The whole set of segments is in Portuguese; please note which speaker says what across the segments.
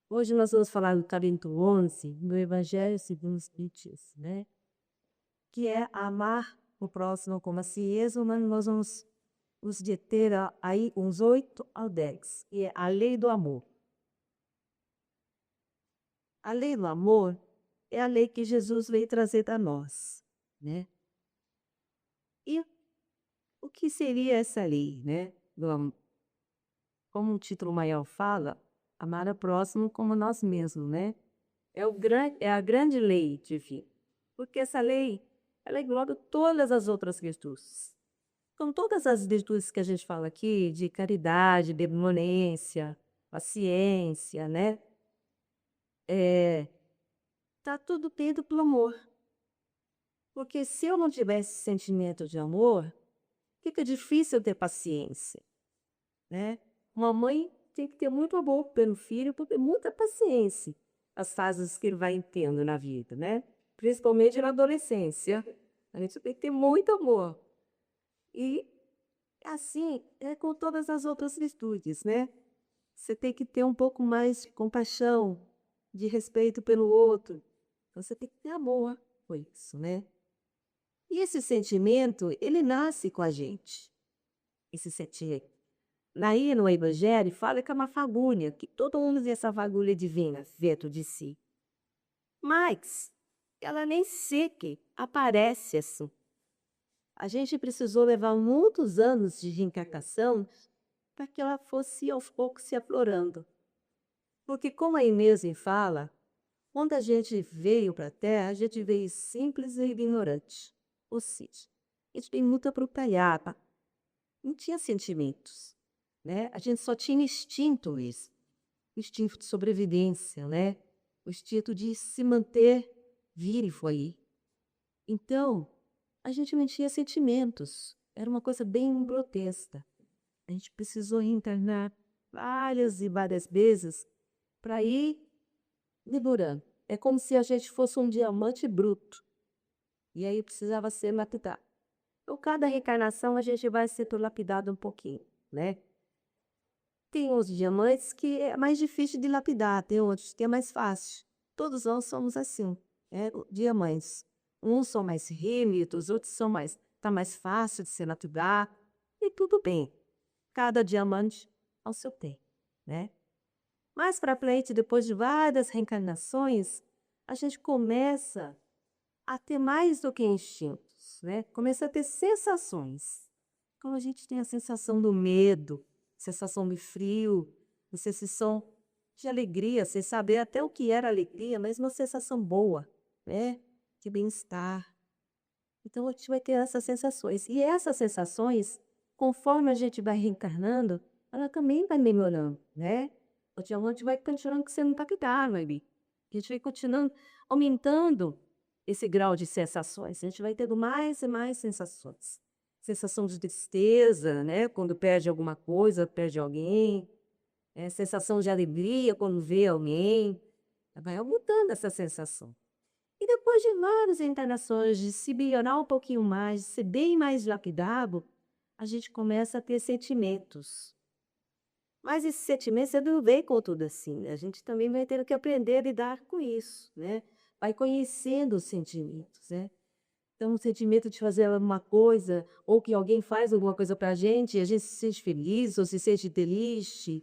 Speaker 1: Hoje nós vamos falar do capítulo 11 do Evangelho segundo os Espiritismo, né? Que é amar o próximo como a si mesmo, mas nós vamos nos deter aí uns 8 ao 10, que é a lei do amor. A lei do amor é a lei que Jesus veio trazer a nós, né? E o que seria essa lei, né? Como o título maior fala, amar o próximo como nós mesmos, né? É a grande lei divina. Porque essa lei, ela engloba todas as outras virtudes. Então, todas as virtudes que a gente fala aqui, de caridade, benevolência, paciência, né? Tá tudo dentro do amor. Porque se eu não tivesse sentimento de amor, fica difícil ter paciência, né? Uma mãe tem que ter muito amor pelo filho, porque muita paciência as fases que ele vai tendo na vida, né? Principalmente na adolescência. A gente tem que ter muito amor. E assim é com todas as outras virtudes, né? Você tem que ter um pouco mais de compaixão, de respeito pelo outro. Então, você tem que ter amor por isso, né? E esse sentimento, ele nasce com a gente. Esse sentimento. Aí no Evangelho fala que é uma fagulha, que todo mundo tem essa fagulha divina dentro de si. Mas ela nem sequer aparece assim. A gente precisou levar muitos anos de reencarnação para que ela fosse aos poucos se aflorando. Porque como a Inês fala, quando a gente veio para a Terra, a gente veio simples e ignorante. Ou seja, a gente veio muito atrapalhada, não tinha sentimentos, né? A gente só tinha instinto isso, o instinto de sobrevivência, né? O instinto de se manter vivo aí. Então, a gente não tinha sentimentos, era uma coisa bem grotesca. A gente precisou internar várias e várias vezes para ir liberando. É como se a gente fosse um diamante bruto. E aí precisava ser lapidado. Então, cada reencarnação a gente vai sendo lapidado um pouquinho, né? Tem uns diamantes que é mais difícil de lapidar, tem outros que é mais fácil. Todos nós somos assim, né? Diamantes. Uns são mais rígidos, outros são mais, tá mais fácil de se lapidar. E tudo bem. Cada diamante ao seu tempo, né? Mais para frente, depois de várias reencarnações, a gente começa a ter mais do que instintos, né? Começa a ter sensações. Então a gente tem a sensação do medo, sensação de frio, a sensação de alegria, sem saber até o que era alegria, mas uma sensação boa, né? De bem-estar. Então a gente vai ter essas sensações. E essas sensações, conforme a gente vai reencarnando, ela também vai melhorando, né? O diamante vai continuando sendo impactado ali. A gente vai continuando aumentando esse grau de sensações. A gente vai tendo mais e mais sensações. Sensação de tristeza, né? Quando perde alguma coisa, perde alguém. Sensação de alegria quando vê alguém. Vai aumentando essa sensação. E depois de várias encarnações, de se melhorar um pouquinho mais, de ser bem mais lapidado, a gente começa a ter sentimentos. Mas esses sentimentos você não vem com tudo assim, né? A gente também vai ter que aprender a lidar com isso, né? Vai conhecendo os sentimentos, né? Então, o sentimento de fazer alguma coisa, ou que alguém faz alguma coisa para a gente se sente feliz ou se sente triste.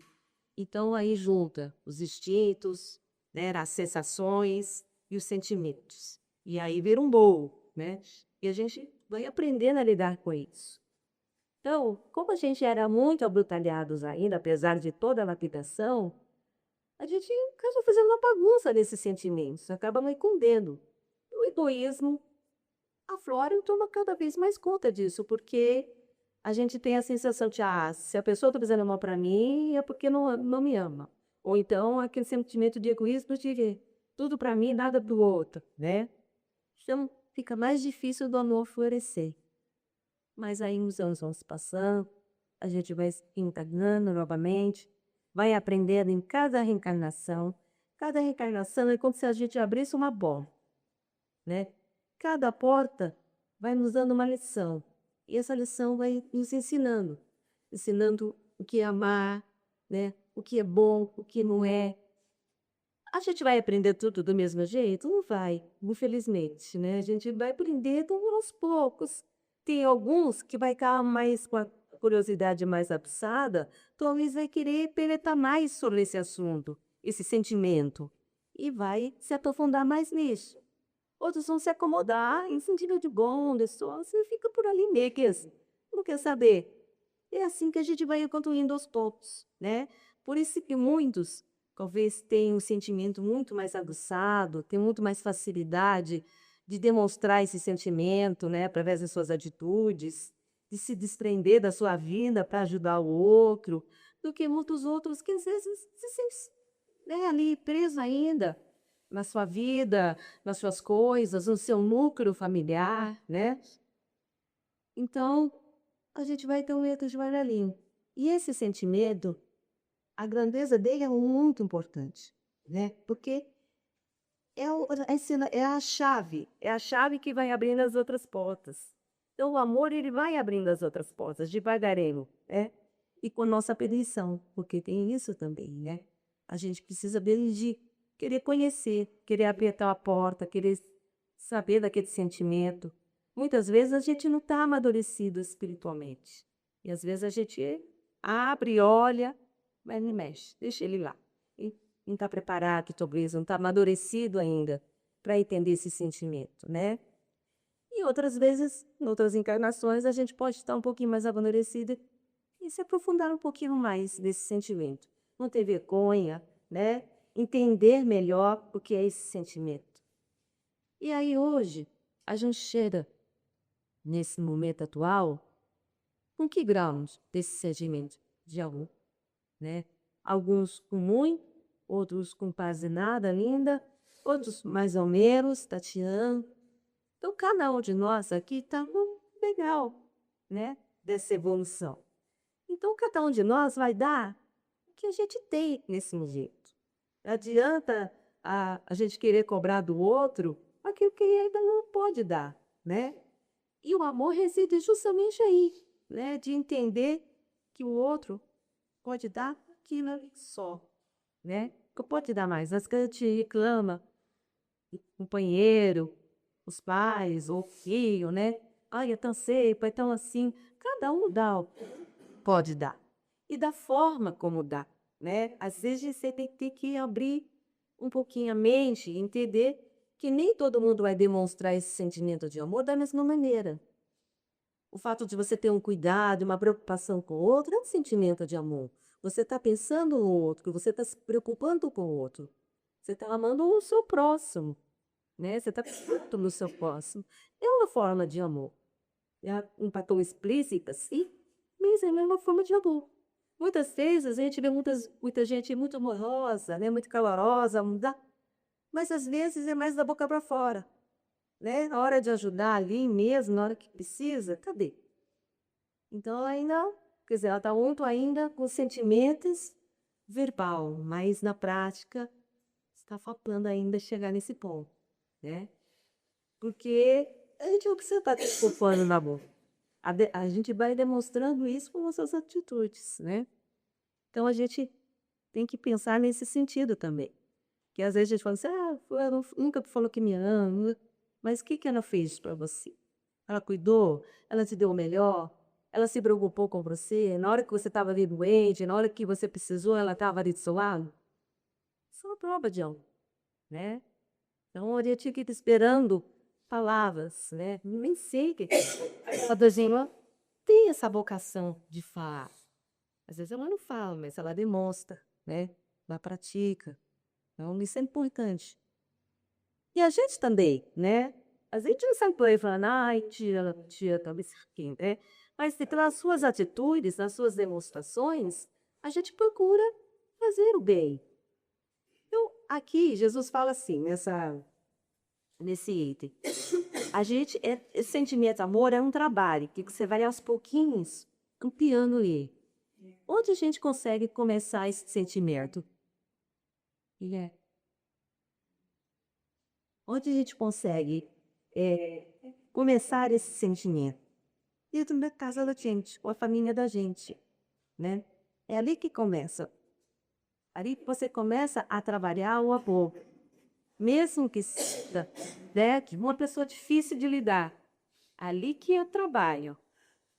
Speaker 1: Então, aí junta os instintos, né, as sensações e os sentimentos. E aí vira um bolo, né? E a gente vai aprendendo a lidar com isso. Então, como a gente era muito abrutalhados ainda, apesar de toda a lapidação, a gente acaba fazendo uma bagunça nesses sentimentos, acaba não escondendo. O egoísmo aflora e toma cada vez mais conta disso, porque a gente tem a sensação de, se a pessoa está fazendo mal para mim, é porque não me ama. Ou então aquele sentimento de egoísmo de tudo para mim, nada para o outro, né? Então fica mais difícil do amor florescer. Mas aí os anos vão se passando, a gente vai se reencarnando novamente, vai aprendendo em cada reencarnação. Cada reencarnação é como se a gente abrisse uma porta, né? Cada porta vai nos dando uma lição. E essa lição vai nos ensinando. Ensinando o que é amar, né? O que é bom, o que não é. A gente vai aprender tudo do mesmo jeito? Não vai, infelizmente, né? A gente vai aprender aos poucos. Tem alguns que vai estar mais com a curiosidade mais aguçada, talvez vai querer penetrar mais sobre esse assunto, esse sentimento, e vai se aprofundar mais nisso. Outros vão se acomodar em sentido de bom, de só, você fica por ali mesmo, não quer saber. É assim que a gente vai construindo aos poucos, né? Por isso que muitos talvez tenham um sentimento muito mais aguçado, têm muito mais facilidade de demonstrar esse sentimento, né, através das suas atitudes, de se desprender da sua vida para ajudar o outro, do que muitos outros que às vezes se sentem, né, ali presos ainda na sua vida, nas suas coisas, no seu núcleo familiar, né? Então, a gente vai ter um medo devagarinho. E esse sentimento, a grandeza dele é muito importante, né? Porque é a chave que vai abrindo as outras portas. Então, o amor, ele vai abrindo as outras portas, devagarinho, né? E com nossa permissão, porque tem isso também, né? A gente precisa mesmo de querer conhecer, querer apertar a porta, querer saber daquele sentimento. Muitas vezes a gente não está amadurecido espiritualmente. E às vezes a gente abre, olha, mas não mexe, deixa ele lá. E não está preparado, talvez, não está amadurecido ainda para entender esse sentimento, né? E outras vezes, em outras encarnações, a gente pode estar um pouquinho mais amadurecido e se aprofundar um pouquinho mais nesse sentimento. Não ter vergonha, né? Entender melhor o que é esse sentimento. E aí hoje, a gente chega nesse momento atual, com que graus desse sentimento de amor, né? Alguns com muito, outros com quase nada ainda, outros mais ou menos, tateando. Então, cada um de nós aqui está legal, né? Dessa evolução. Então, cada um de nós vai dar o que a gente tem nesse momento. Não adianta a gente querer cobrar do outro aquilo que ele ainda não pode dar, né? E o amor reside justamente aí, né? De entender que o outro pode dar aquilo ali só, né? Que pode dar mais. As que a gente reclama, o companheiro, os pais, ou o filho, né? Ai, é tão seco, é tão assim. Cada um dá, pode dar. E da forma como dá, né? Às vezes você tem que ter que abrir um pouquinho a mente e entender que nem todo mundo vai demonstrar esse sentimento de amor da mesma maneira. O fato de você ter um cuidado, uma preocupação com o outro, é um sentimento de amor. Você está pensando no outro, você está se preocupando com o outro. Você está amando o seu próximo, né? Você está pensando no seu próximo. É uma forma de amor. É um patrão explícito, sim, mas é uma forma de amor. Muitas vezes a gente vê muita gente muito amorosa, né? Muito calorosa, mas às vezes é mais da boca para fora, né? Na hora de ajudar ali mesmo, na hora que precisa, cadê? Então ainda, quer dizer, ela está muito ainda com sentimentos verbal, mas na prática está faltando ainda chegar nesse ponto, né? Porque a gente não precisa estar desculpando na boca. A gente vai demonstrando isso com nossas atitudes, né? Então a gente tem que pensar nesse sentido também. Que às vezes a gente fala assim, fulano nunca falou que me ama, mas o que que ela fez para você? Ela cuidou? Ela te deu o melhor? Ela se preocupou com você? Na hora que você estava ali doente, na hora que você precisou, ela estava ali do seu lado? Isso é uma prova de amor, né? Então, a gente fica esperando palavras, né? Nem sei que a Dojinha tem essa vocação de falar. Às vezes ela não fala, mas ela demonstra, né? Ela pratica. Então, isso é importante. E a gente também, né? A gente não sai por aí falando, ai, tia, talvez quem, né? Mas pelas suas atitudes, nas suas demonstrações, a gente procura fazer o bem. Então, aqui, Jesus fala assim, nesse item. Esse sentimento de amor é um trabalho que você vai aos pouquinhos ampliando ele. Onde a gente consegue começar esse sentimento? É. Onde a gente consegue começar esse sentimento? Dentro da casa da gente, com a família da gente, né? É ali que começa. Ali que você começa a trabalhar o amor. Mesmo que seja, né, de uma pessoa difícil de lidar. Ali que eu trabalho.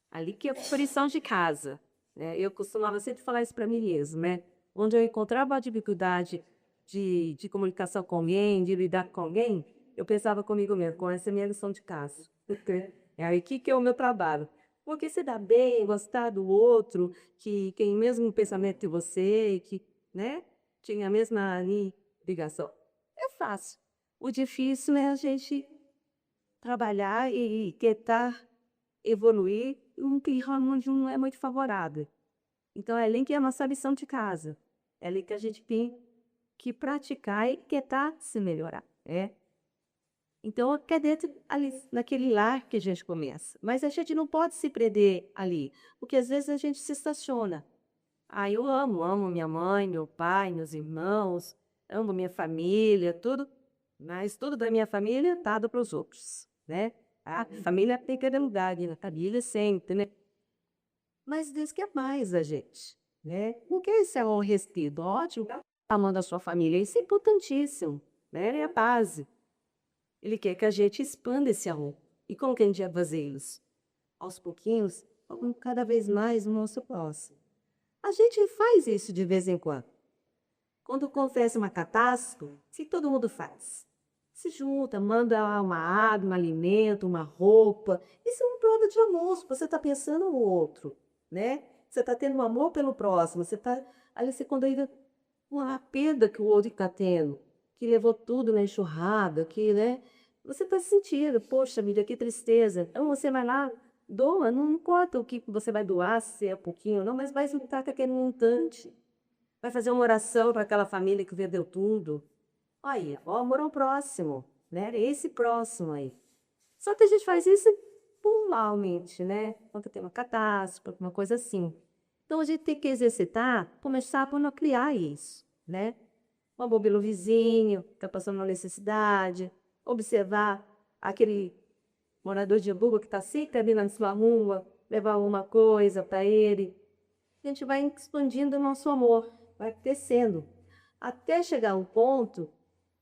Speaker 1: Ali que é a lição de casa, né? Eu costumava sempre falar isso para mim mesma, né? Onde eu encontrava a dificuldade de comunicação com alguém, de lidar com alguém, eu pensava comigo mesmo, com essa é a minha lição de casa. Porque é aí que é o meu trabalho. Porque se dá bem, gostar do outro, que tem o mesmo pensamento que você, que, né, tinha a mesma ligação. É fácil. O difícil é a gente trabalhar e tentar evoluir um que onde não é muito favorável. Então, é ali que é a nossa lição de casa. É ali que a gente tem que praticar e tentar se melhorar. Então, é dentro ali, naquele lar que a gente começa. Mas a gente não pode se prender ali, porque às vezes a gente se estaciona. Ah, eu amo minha mãe, meu pai, meus irmãos, amo minha família, tudo, mas tudo da minha família é dado para os outros, né? A família tem que lugar, a família sempre, né? Mas Deus quer mais a gente, né? Não quer esse amor restrito, ótimo, amando a sua família, isso é importantíssimo, né? É a base. Ele quer que a gente expanda esse amor. E como que a gente vai fazer isso? Aos pouquinhos, cada vez mais o nosso próximo. A gente faz isso de vez em quando. Quando acontece uma catástrofe, se todo mundo faz. Se junta, manda uma água, um alimento, uma roupa. Isso é uma prova de amor. Você está pensando no outro, né? Você está tendo um amor pelo próximo. Você está ali se condoendo uma perda que o outro está tendo, que levou tudo na enxurrada, que, né? Você está sentindo, poxa vida, que tristeza. Então você vai lá, doa, não importa o que você vai doar, se é pouquinho ou não, mas vai juntar com aquele montante. Vai fazer uma oração para aquela família que perdeu tudo. Aí, ó, amor ao próximo, né? Esse próximo aí. Só que a gente faz isso pontualmente, né? Quando tem uma catástrofe, uma coisa assim. Então a gente tem que exercitar, começar por não criar isso, né? Uma boa pelo vizinho, que está passando uma necessidade, observar aquele morador de rua que está sempre ali na sua rua, levar alguma coisa para ele. A gente vai expandindo o nosso amor, vai crescendo, até chegar ao ponto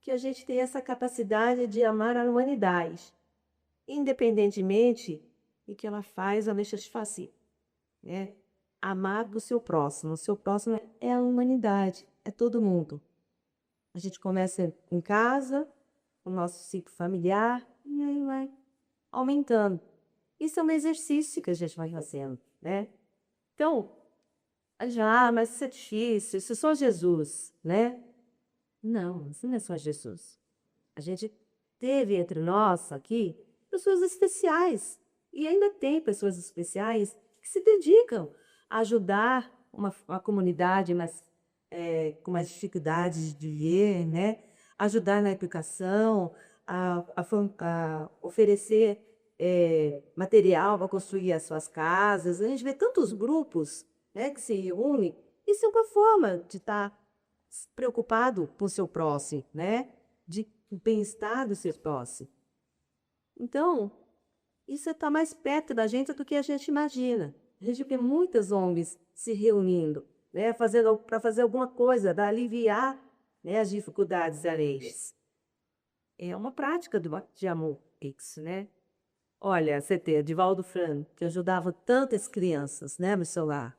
Speaker 1: que a gente tem essa capacidade de amar a humanidade, independentemente do que ela faz ou deixa de fazer, né? Amar o seu próximo é a humanidade, é todo mundo. A gente começa em casa, o nosso ciclo familiar, e aí vai aumentando. Isso é um exercício que a gente vai fazendo, né? Então, mas isso é difícil, isso é só Jesus, né? Não, isso não é só Jesus. A gente teve entre nós aqui pessoas especiais. E ainda tem pessoas especiais que se dedicam a ajudar uma comunidade com mais dificuldades de viver, né? Ajudar na educação, a oferecer material para construir as suas casas. A gente vê tantos grupos, né, que se reúnem. Isso é uma forma de estar preocupado com o seu próximo, né? De o bem-estar do seu próximo. Então, isso está mais perto da gente do que a gente imagina. A gente vê muitas ONGs se reunindo, né, para fazer alguma coisa, para aliviar, né, as dificuldades alheias. É uma prática de amor, isso, né? Olha, CT, Divaldo Franco, que ajudava tantas crianças, né, no seu lar.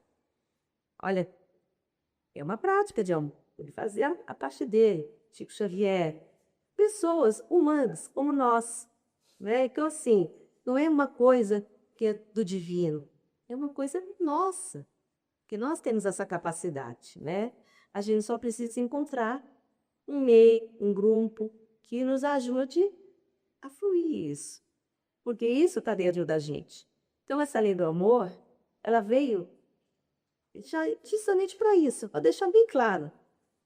Speaker 1: Olha, é uma prática de amor. Ele fazia a parte dele, Chico Xavier, pessoas humanas como nós, né? Então, assim, não é uma coisa que é do divino, é uma coisa nossa, que nós temos essa capacidade, né? A gente só precisa encontrar um meio, um grupo que nos ajude a fluir isso, porque isso está dentro da gente. Então, essa lei do amor, ela veio já justamente para isso, para deixar bem claro.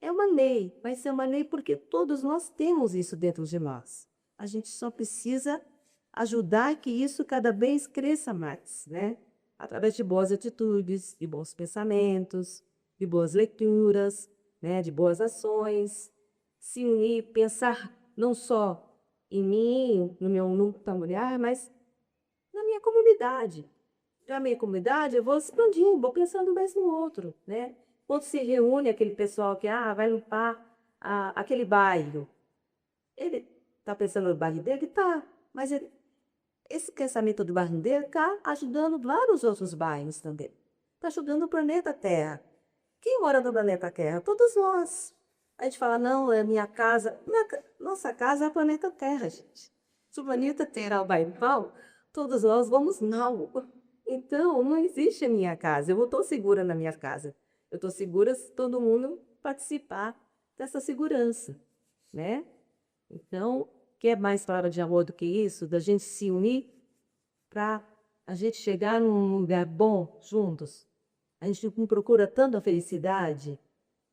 Speaker 1: É uma lei, vai ser uma lei porque todos nós temos isso dentro de nós. A gente só precisa ajudar que isso cada vez cresça mais, né? Através de boas atitudes, de bons pensamentos, de boas leituras, né? De boas ações, se unir, pensar não só em mim, no meu núcleo familiar, mas na minha comunidade. Na minha comunidade, eu vou expandindo, vou pensando mais no outro, né? Quando se reúne aquele pessoal que vai limpar aquele bairro, ele está pensando no bairro dele? Tá, mas esse pensamento do bairro dele está ajudando vários outros bairros também. Está ajudando o planeta Terra. Quem mora no planeta Terra? Todos nós. A gente fala, não, é minha casa. Nossa casa é o planeta Terra, gente. Se o planeta Terra é o bairro pau, todos nós vamos não. Então, não existe a minha casa. Eu estou segura na minha casa. Eu estou segura se todo mundo participar dessa segurança, né? Então, quer mais história de amor do que isso? Da gente se unir para a gente chegar num lugar bom juntos? A gente não procura tanto a felicidade.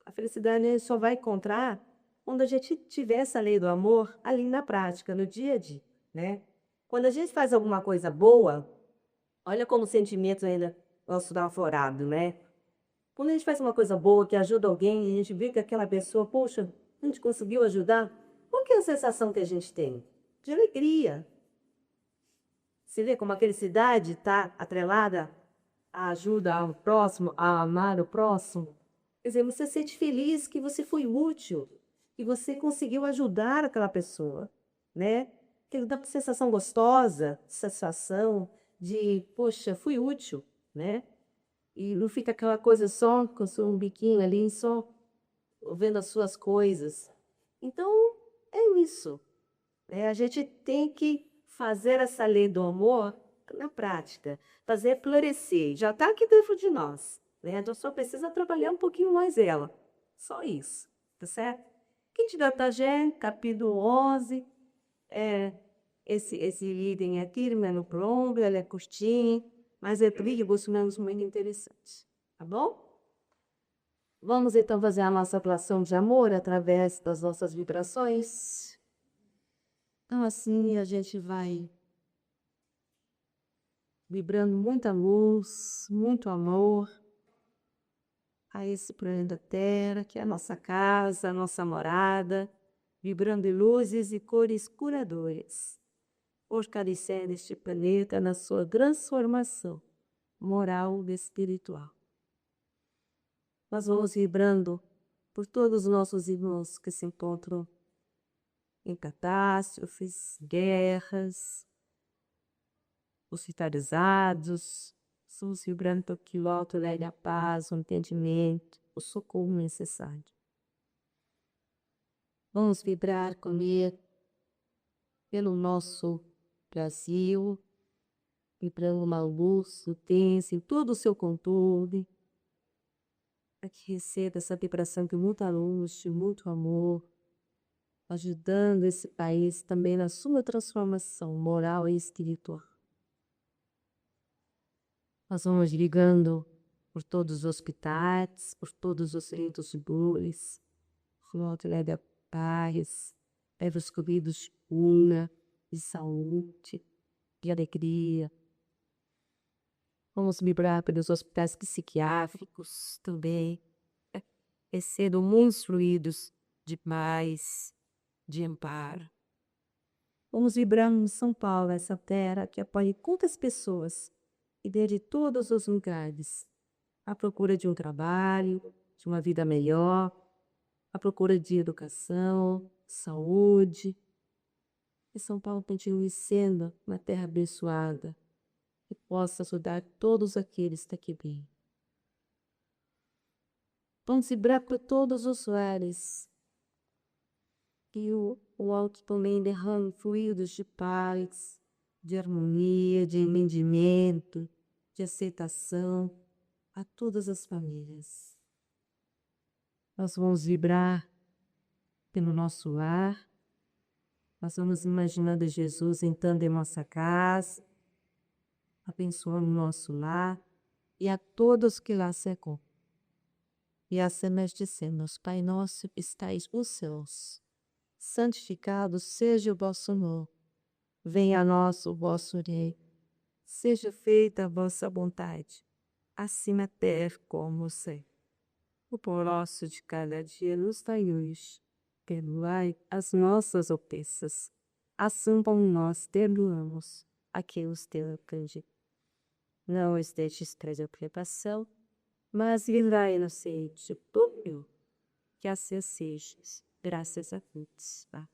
Speaker 1: A felicidade a gente só vai encontrar quando a gente tiver essa lei do amor ali na prática, no dia a dia, né? Quando a gente faz alguma coisa boa, olha como os sentimentos ainda vão se dar aflorado, né? Quando a gente faz uma coisa boa que ajuda alguém, a gente vê que aquela pessoa, poxa, a gente conseguiu ajudar, qual que é a sensação que a gente tem? De alegria. Você vê como a felicidade está atrelada à ajuda ao próximo, a amar o próximo? Quer dizer, você se sente feliz que você foi útil, que você conseguiu ajudar aquela pessoa, né? Que dá uma sensação gostosa, sensação de, poxa, fui útil, né? E não fica aquela coisa só com o seu biquinho ali, só vendo as suas coisas. Então, é isso. A gente tem que fazer essa lei do amor na prática, fazer florescer. Já está aqui dentro de nós, né? A gente só precisa trabalhar um pouquinho mais ela. Só isso, tá certo? Quem tiver Tagé, capítulo 11, é, esse item aqui, ele não é no prombo, ele é curtinho, mas é rico, muito interessante, tá bom? Vamos então fazer a nossa abração de amor através das nossas vibrações. Então, assim, a gente vai vibrando muita luz, muito amor a esse planeta Terra, que é a nossa casa, a nossa morada, vibrando em luzes e cores curadoras, fortalecendo este planeta na sua transformação moral e espiritual. Nós vamos vibrando por todos os nossos irmãos que se encontram em catástrofes, guerras, hospitalizados. Estamos vibrando para que o alto leve a paz, o entendimento, o socorro necessário. Vamos vibrar comer pelo nosso Brasil, vibrando uma luz intensa em todo o seu controle, para que receba essa vibração de muita luz, de muito amor, ajudando esse país também na sua transformação moral e espiritual. Nós vamos ligando por todos os hospitais, por todos os centros de dores, Flota leve a paz, leve os comidos de cura, de saúde, de alegria. Vamos vibrar pelos hospitais psiquiátricos também, recebendo muitos fluidos de paz, de amparo. Vamos vibrar em São Paulo, essa terra que apoia quantas pessoas e desde todos os lugares, à procura de um trabalho, de uma vida melhor, à procura de educação, saúde. Que São Paulo continue sendo uma terra abençoada, que possa ajudar todos aqueles que aqui vêm. Vamos vibrar por todos os lares, que o alto também derrame fluidos de paz, de harmonia, de entendimento, de aceitação a todas as famílias. Nós vamos vibrar pelo nosso lar. Nós vamos imaginando Jesus entrando em nossa casa, abençoando o nosso lar e a todos que lá se encontram. E assim nós dizemos: Pai nosso que estais nos céus, santificado seja o vosso nome. Venha a nós o vosso reino. Seja feita a vossa vontade, assim na terra como no céu. O pão nosso de cada dia nos dai hoje. Perdoai as nossas ofensas, assim como nós perdoamos a quem os tem ofendido. Não os deixes trazer preocupação, mas livrai inocente, próprio, que assim sejas, graças a Deus, tá?